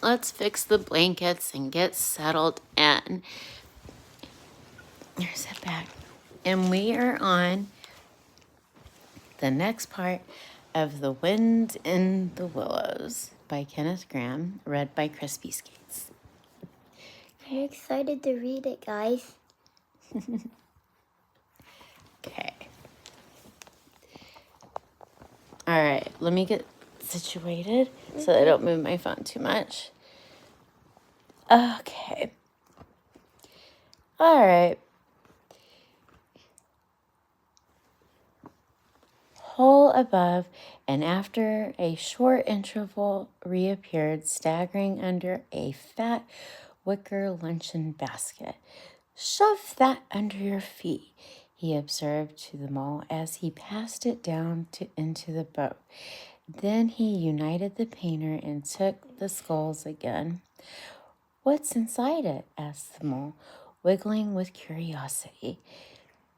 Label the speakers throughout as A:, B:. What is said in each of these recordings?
A: let's fix the blankets and get settled in. Here, sit back. And we are on the next part of The Wind in the Willows by Kenneth Grahame, read by CrispySkates.
B: I'm excited to read it, guys.
A: Okay. All right, let me get situated so that I don't move my phone too much. Okay. All right. Hole above, and after a short interval reappeared, staggering under a fat wicker luncheon basket. "Shove that under your feet," he observed to the mole as he passed it down into the boat. Then he united the painter and took the sculls again. "What's inside it?" asked the mole, wiggling with curiosity.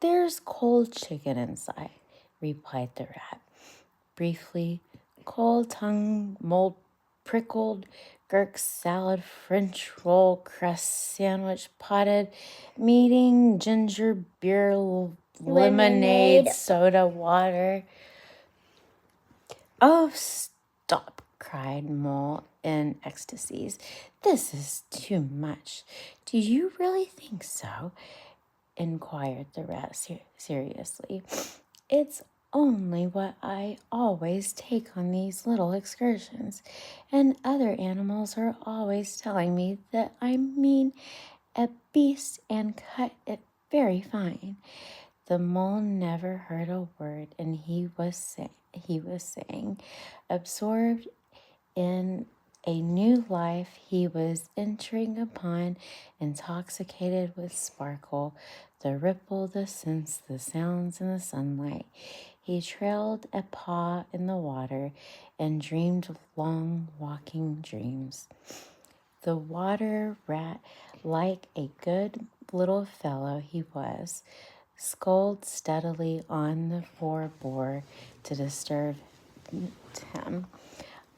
A: "There's cold chicken inside," replied the rat. Briefly, cold tongue, mold prickled, gherk salad, French roll, crust sandwich, potted meeting, ginger beer, lemonade, soda water. "Oh, stop," cried Mole in ecstasies. "This is too much." "Do you really think so?" inquired the rat seriously. "It's only what I always take on these little excursions, and other animals are always telling me that I mean a beast and cut it very fine." The mole never heard a word, and he was saying, absorbed in a new life he was entering upon, intoxicated with sparkle, the ripple, the scents, the sounds, and the sunlight. He trailed a paw in the water and dreamed long walking dreams. The water rat, like a good little fellow he was, sculled steadily on the forebore to disturb him.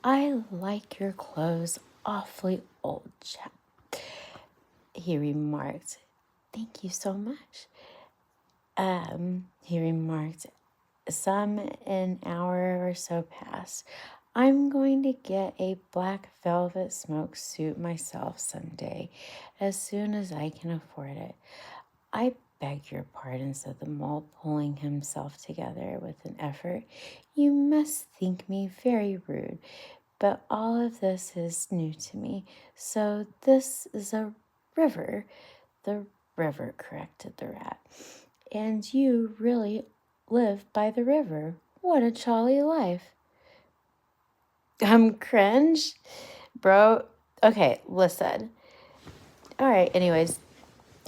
A: "I like your clothes awfully, old chap," he remarked. "Thank you so much," he remarked. Some an hour or so passed. "I'm going to get a black velvet smoke suit myself someday, as soon as I can afford it." "I beg your pardon," said the mole, pulling himself together with an effort. "You must think me very rude, but all of this is new to me. So this is a river." "The river," corrected the rat. "And you really live by the river. What a jolly life." Cringe? Bro. Okay, listen. All right, anyways,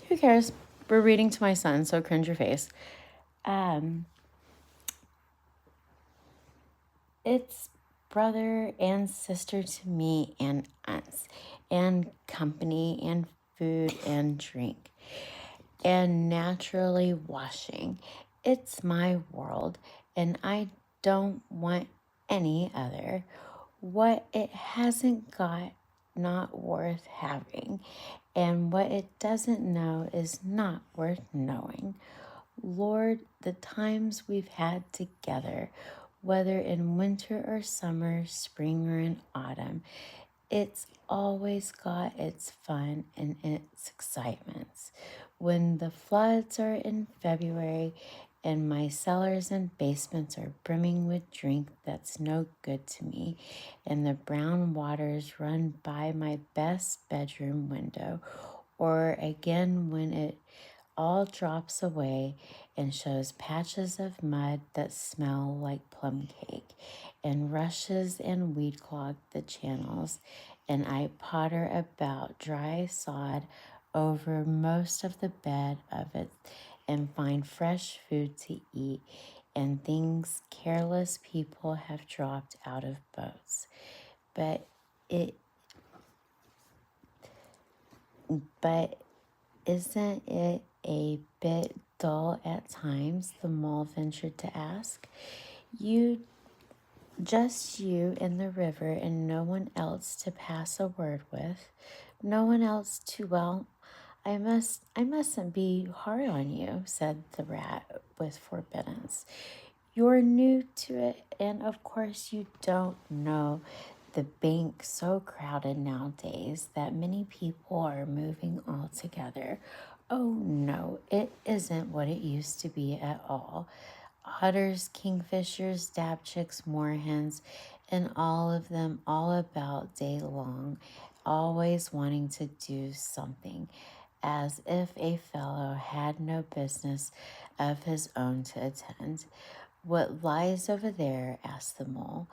A: who cares? We're reading to my son, so cringe your face. It's brother and sister to me, and aunts, and company, and food and drink, and naturally washing. It's my world, and I don't want any other. What it hasn't got, not worth having, and what it doesn't know is not worth knowing. Lord, the times we've had together, whether in winter or summer, spring or in autumn, it's always got its fun and its excitements. When the floods are in February and my cellars and basements are brimming with drink that's no good to me, and the brown waters run by my best bedroom window, or again when it all drops away and shows patches of mud that smell like plum cake, and rushes and weed clog the channels, and I potter about dry sod over most of the bed of it, and find fresh food to eat and things careless people have dropped out of boats. But isn't it a bit dull at times?" the mole ventured to ask. "You Just you and the river and no one else to pass a word with. No one else to, well, I mustn't be hard on you, said the rat with forbiddance. You're new to it, and of course you don't know the bank so crowded nowadays that many people are moving all together. Oh no, it isn't what it used to be at all. Otters, kingfishers, dabchicks, moorhens, and all of them all about day long, always wanting to do something, as if a fellow had no business of his own to attend. What lies over there? Asked the mole,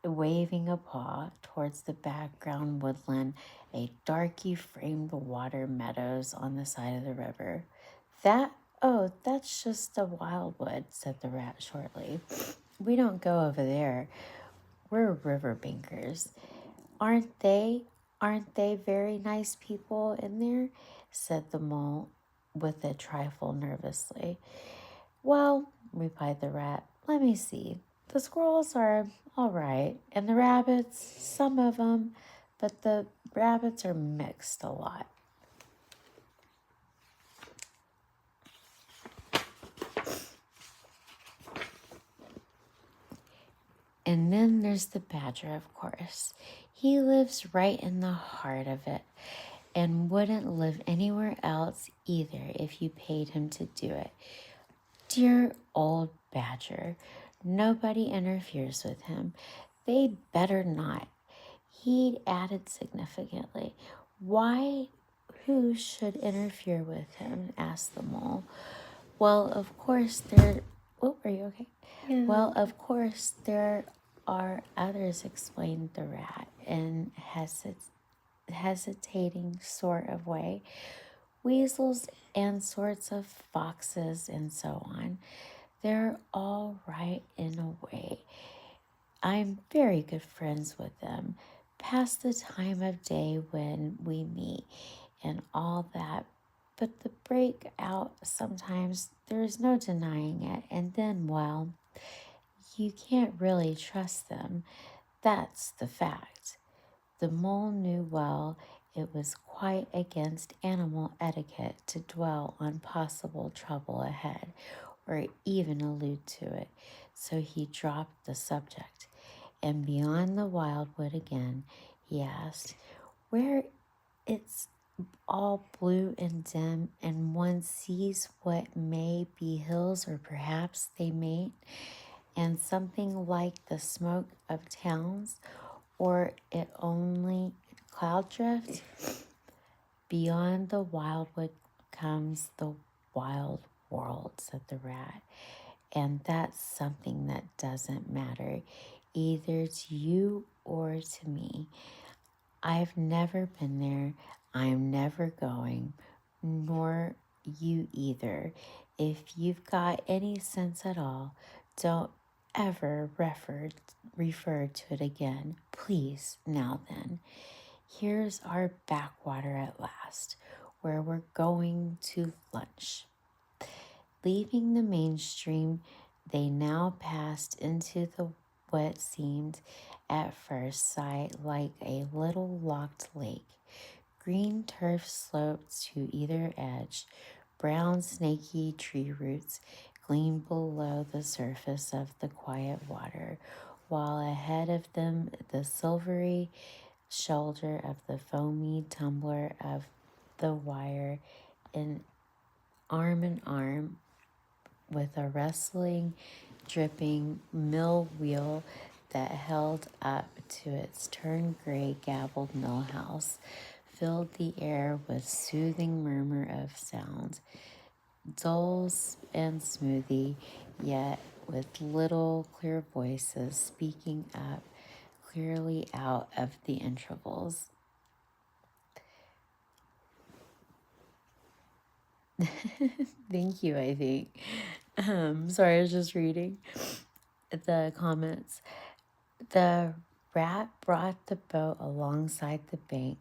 A: waving a paw towards the background woodland. A darky framed the water meadows on the side of the river. That, oh, that's just the wildwood, said the rat shortly. We don't go over there. We're river bankers. Aren't they? Aren't they very nice people in there? Said the mole with a trifle nervously. Well, replied the rat, let me see. The squirrels are all right, and the rabbits, some of them, but the rabbits are mixed a lot. And then there's the badger, of course. He lives right in the heart of it and wouldn't live anywhere else either if you paid him to do it. Dear old badger, nobody interferes with him. They'd better not. He added significantly. Why? Who should interfere with him? Asked the mole. Well, of course there. Oh, are you okay?
B: Yeah.
A: Well, of course there are others, explained the rat in hesitating sort of way. Weasels and sorts of foxes and so on. They're all right in a way. I'm very good friends with them, past the time of day when we meet and all that. But the breakout, sometimes there's no denying it. And then, well, you can't really trust them. That's the fact. The mole knew well it was quite against animal etiquette to dwell on possible trouble ahead or even allude to it, so he dropped the subject. And beyond the wildwood again, he asked, where it's all blue and dim and one sees what may be hills or perhaps they mayn't, and something like the smoke of towns, or it only cloud drift? Beyond the wildwood comes the wild world, said the rat. And that's something that doesn't matter either to you or to me. I've never been there. I'm never going, nor you either. If you've got any sense at all, don't ever refer to it again. Please, now then. Here's our backwater at last, where we're going to lunch. Leaving the mainstream, they now passed into the what seemed at first sight like a little locked lake. Green turf sloped to either edge. Brown snaky tree roots gleamed below the surface of the quiet water, while ahead of them the silvery shoulder of the foamy tumbler of the wire in arm with a rustling, dripping mill wheel that held up to its turn-gray gabled mill house, filled the air with soothing murmur of sound, dull and smoothie, yet with little clear voices speaking up clearly out of the intervals. Thank you, I think. Sorry, I was just reading the comments. The rat brought the boat alongside the bank,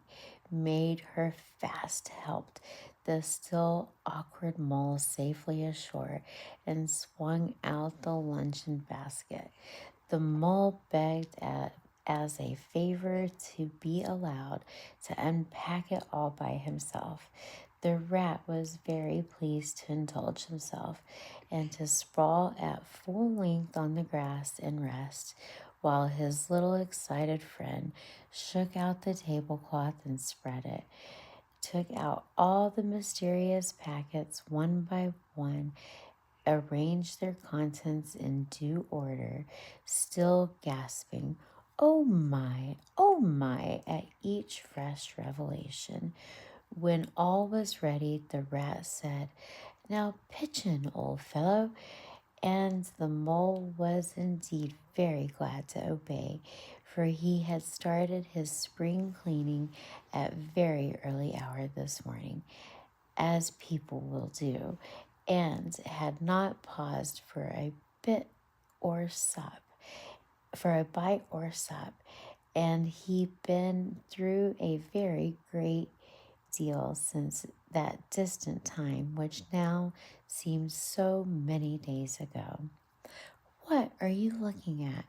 A: made her fast, helped the still awkward mole safely ashore, and swung out the luncheon basket. The mole begged as a favor to be allowed to unpack it all by himself. The rat was very pleased to indulge himself and to sprawl at full length on the grass and rest, while his little excited friend shook out the tablecloth and spread it, took out all the mysterious packets one by one, arranged their contents in due order, still gasping, oh my, at each fresh revelation. When all was ready, the rat said, "Now pitch in, old fellow." And the mole was indeed very glad to obey, for he had started his spring cleaning at very early hour this morning, as people will do, and had not paused for a bite or sup, and he'd been through a very great deal since that distant time, which now seemed so many days ago. "What are you looking at?"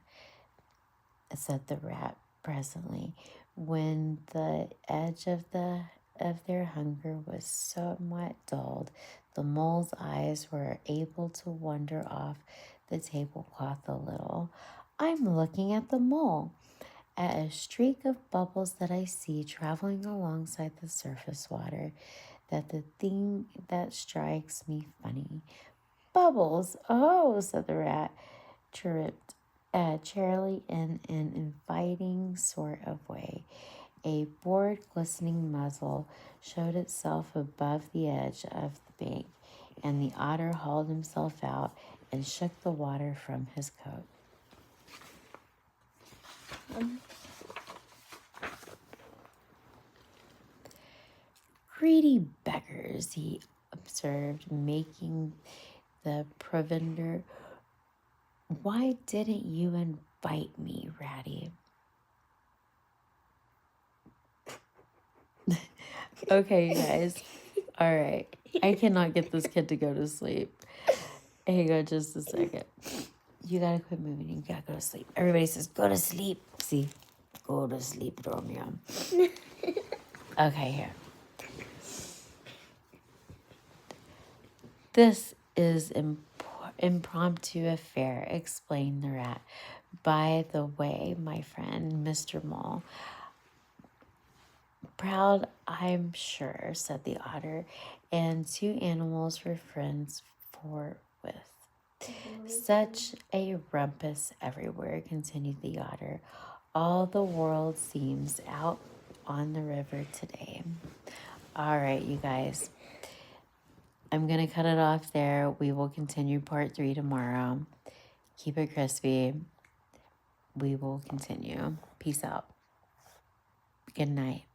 A: said the rat presently, when the edge of their hunger was somewhat dulled. The mole's eyes were able to wander off the tablecloth a little. "I'm looking at the mole, at a streak of bubbles that I see traveling alongside the surface water. That the thing that strikes me funny." "Bubbles, oh," said the rat, chirruped cheerily in an inviting sort of way. A broad, glistening muzzle showed itself above the edge of the bank, and the otter hauled himself out and shook the water from his coat. "Greedy beggars," he observed, making the provender. "Why didn't you invite me, Ratty?" Okay, you guys. All right. I cannot get this kid to go to sleep. Hang on just a second. You gotta quit moving. You gotta go to sleep. Everybody says, "Go to sleep." See? Go to sleep, Romeo. Okay, here. "This is impromptu affair," explained the rat. "By the way, my friend, Mr. Mole." "Proud, I'm sure," said the otter, and two animals were friends forthwith. "Such a rumpus everywhere," continued the otter. "All the world seems out on the river today." All right, you guys. I'm going to cut it off there. We will continue part 3 tomorrow. Keep it crispy. We will continue. Peace out. Good night.